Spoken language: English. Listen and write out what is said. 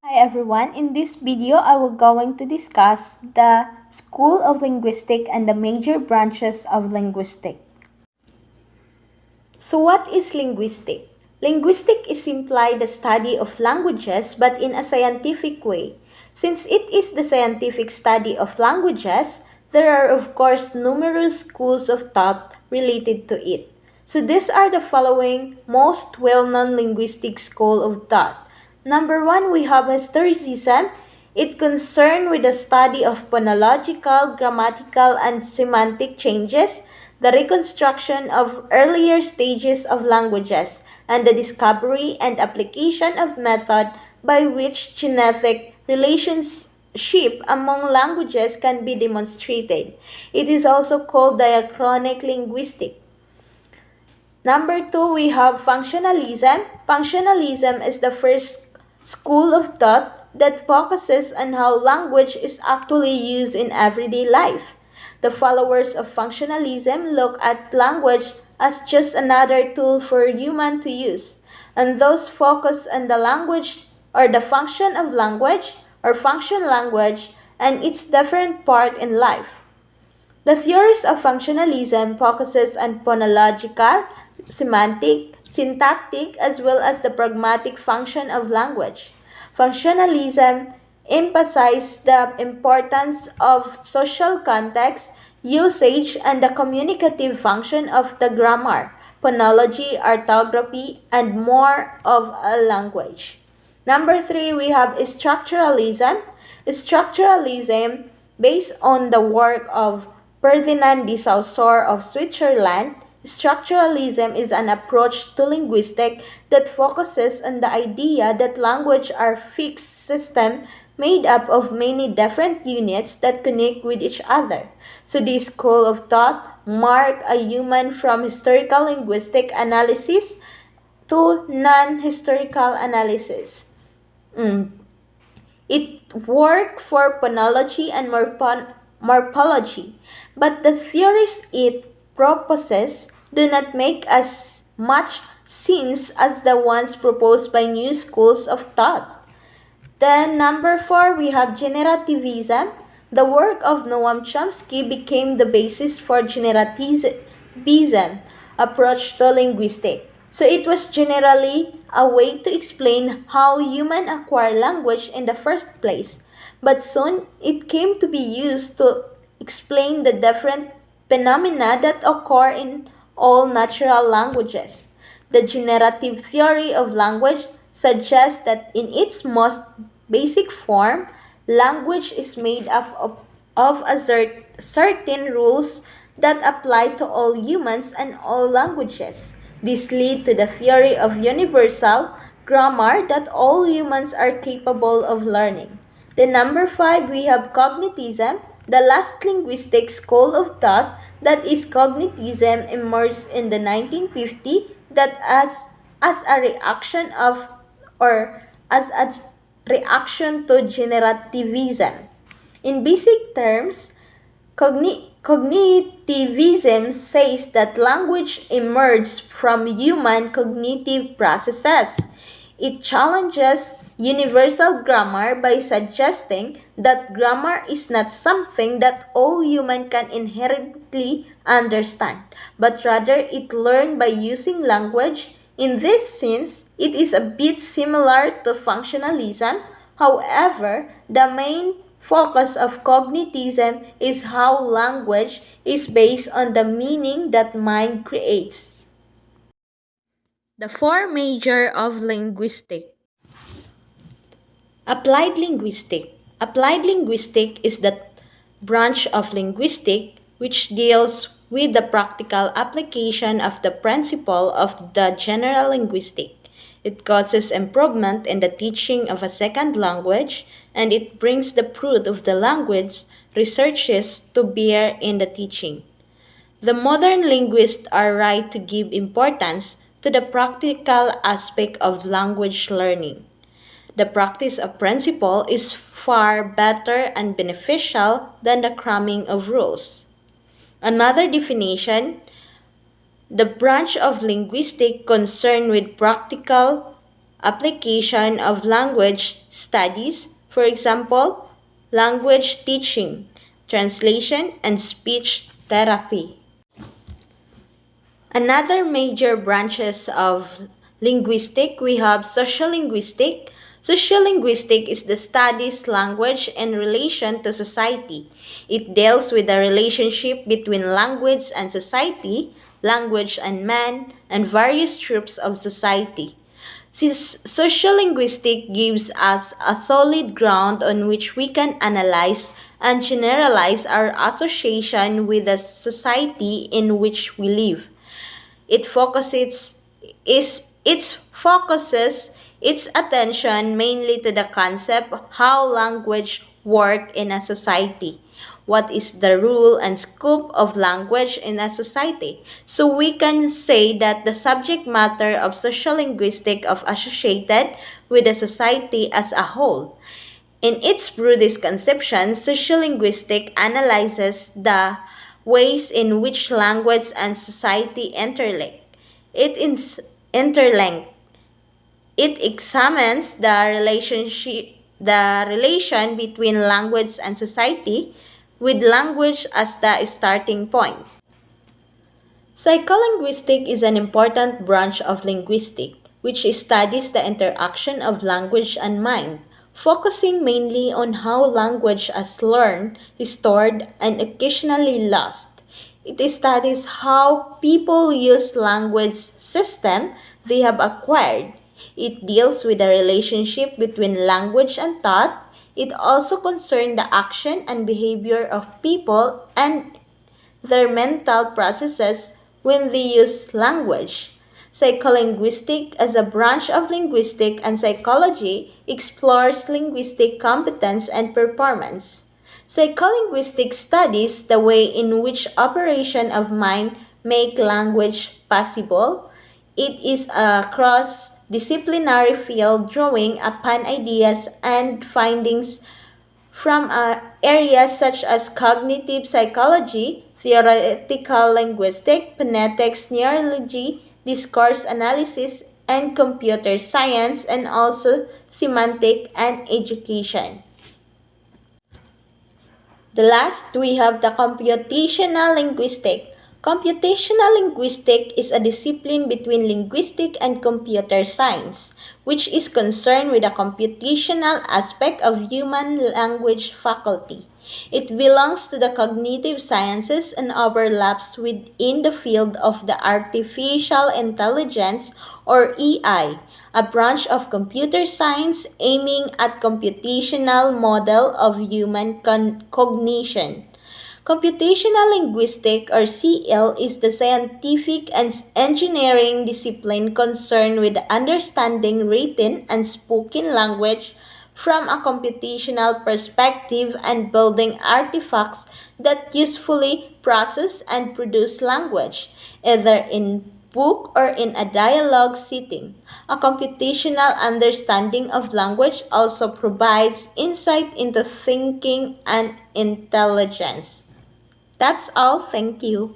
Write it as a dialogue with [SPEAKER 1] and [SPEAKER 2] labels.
[SPEAKER 1] Hi everyone, in this video I will going to discuss the School of Linguistics and the major branches of linguistics. So what is linguistics? Linguistics is simply the study of languages but in a scientific way. Since it is the scientific study of languages, there are of course numerous schools of thought related to it. So these are the following most well-known linguistic school of thought. Number one, we have historicism. It concerned with the study of phonological, grammatical, and semantic changes, the reconstruction of earlier stages of languages, and the discovery and application of method by which genetic relationship among languages can be demonstrated. It is also called diachronic linguistics. Number two, we have functionalism. Functionalism is the first school of thought that focuses on how language is actually used in everyday life. The followers of functionalism look at language as just another tool for human to use, and those focus on the language or the function of language or function language and its different part in life. The theories of functionalism focuses on phonological, semantic, syntactic, as well as the pragmatic function of language. Functionalism emphasizes the importance of social context, usage, and the communicative function of the grammar, phonology, orthography, and more of a language. Number three, we have structuralism. Structuralism, based on the work of Ferdinand de Saussure of Switzerland, structuralism is an approach to linguistics that focuses on the idea that language are fixed systems made up of many different units that connect with each other. So this school of thought marked a human from historical linguistic analysis to non-historical analysis. It worked for phonology and morphology, but the theories it proposes do not make as much sense as the ones proposed by new schools of thought. Then number four, we have generativism. The work of Noam Chomsky became the basis for generativism approach to linguistics. So it was generally a way to explain how humans acquire language in the first place, but soon it came to be used to explain the different phenomena that occur in all natural languages. The generative theory of language suggests that in its most basic form, language is made up of certain rules that apply to all humans and all languages. This leads to the theory of universal grammar that all humans are capable of learning. Then number five, we have cognitism. The last linguistic school of thought, that is cognitism, emerged in the 1950s that as a reaction of or as a reaction to generativism. In basic terms, cognitivism says that language emerged from human cognitive processes. It challenges universal grammar by suggesting that grammar is not something that all humans can inherently understand, but rather it learned by using language. In this sense, it is a bit similar to functionalism. However, the main focus of cognitism is how language is based on the meaning that mind creates. The four major of linguistics. Applied linguistics. Applied linguistics is the branch of linguistics which deals with the practical application of the principle of the general linguistic. It causes improvement in the teaching of a second language, and it brings the fruit of the language researches to bear in the teaching. The modern linguists are right to give importance to the practical aspect of language learning. The practice of principle is far better and beneficial than the cramming of rules. Another definition, the branch of linguistics concerned with practical application of language studies, for example, language teaching, translation, and speech therapy. Another major branches of linguistic, we have sociolinguistic. Sociolinguistic is the studies language in relation to society. It deals with the relationship between language and society, language and man, and various groups of society. Sociolinguistic gives us a solid ground on which we can analyze and generalize our association with the society in which we live. It focuses its attention mainly to the concept how language work in a society. What is the rule and scope of language in a society? So we can say that the subject matter of sociolinguistic of associated with the society as a whole. In its broadest conception, sociolinguistic analyzes the ways in which language and society It is interlink. It examines the relation between language and society, with language as the starting point. Psycholinguistic is an important branch of linguistics, which studies the interaction of language and mind, focusing mainly on how language is learned, stored, and occasionally lost. It studies how people use language system they have acquired. It deals with the relationship between language and thought. It also concerns the action and behavior of people and their mental processes when they use language. Psycholinguistic, as a branch of linguistics and psychology, explores linguistic competence and performance. Psycholinguistics studies the way in which operation of mind make language possible. It is a cross-disciplinary field drawing upon ideas and findings from areas such as cognitive psychology, theoretical linguistics, phonetics, neurology, discourse analysis, and computer science, and also semantic and education. The last, we have the computational linguistic. Computational linguistic is a discipline between linguistic and computer science, which is concerned with the computational aspect of human language faculty. It belongs to the cognitive sciences and overlaps within the field of the artificial intelligence, or AI, a branch of computer science aiming at computational model of human cognition. Computational linguistics, or CL, is the scientific and engineering discipline concerned with understanding written and spoken language from a computational perspective and building artifacts that usefully process and produce language, either in book or in a dialogue setting. A computational understanding of language also provides insight into thinking and intelligence. That's all. Thank you.